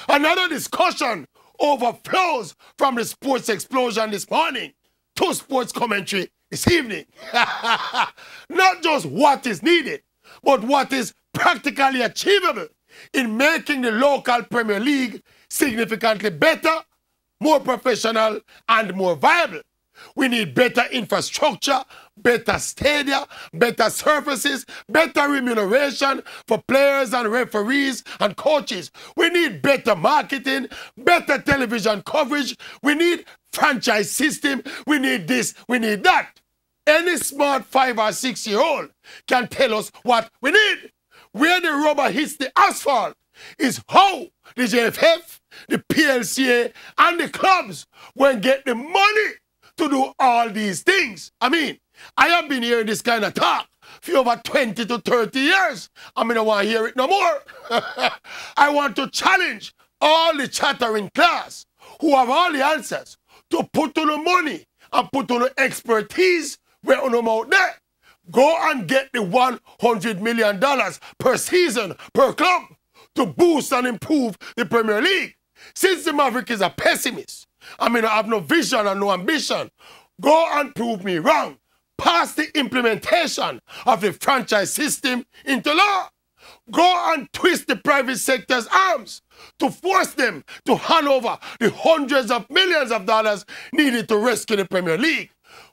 Another discussion overflows from the sports explosion this morning to sports commentary this evening. Not just what is needed, but what is practically achievable in making the local Premier League significantly better, more professional, and more viable. We need better infrastructure, better stadia, better surfaces, better remuneration for players and referees and coaches. We need better marketing, better television coverage. We need franchise system. We need this, we need that. Any smart 5 or 6 year old can tell us what we need. Where the rubber hits the asphalt is how the JFF, the PLCA, and the clubs will get the money to do all these things. I mean, I have been hearing this kind of talk for over 20 to 30 years. I don't want to hear it no more. I want to challenge all the chattering class who have all the answers to put on the money and put on the expertise where on them out there. Go and get the $100 million per season per club to boost and improve the Premier League. Since the Maverick is a pessimist, I have no vision and no ambition, go and prove me wrong. Pass the implementation of the franchise system into law. Go and twist the private sector's arms to force them to hand over the hundreds of millions of dollars needed to rescue the Premier League.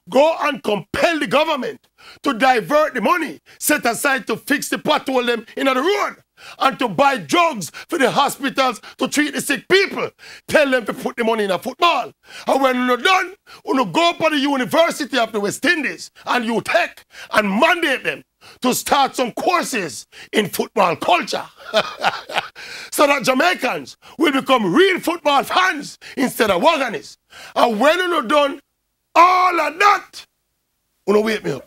Go and compel the government to divert the money set aside to fix the pothole them in the road and to buy drugs for the hospitals to treat the sick people. Tell them to put the money in a football. And when you're done, you go to the University of the West Indies and UTech and mandate them to start some courses in football culture so that Jamaicans will become real football fans instead of wagonists. And when you're done all of that, you wake me up.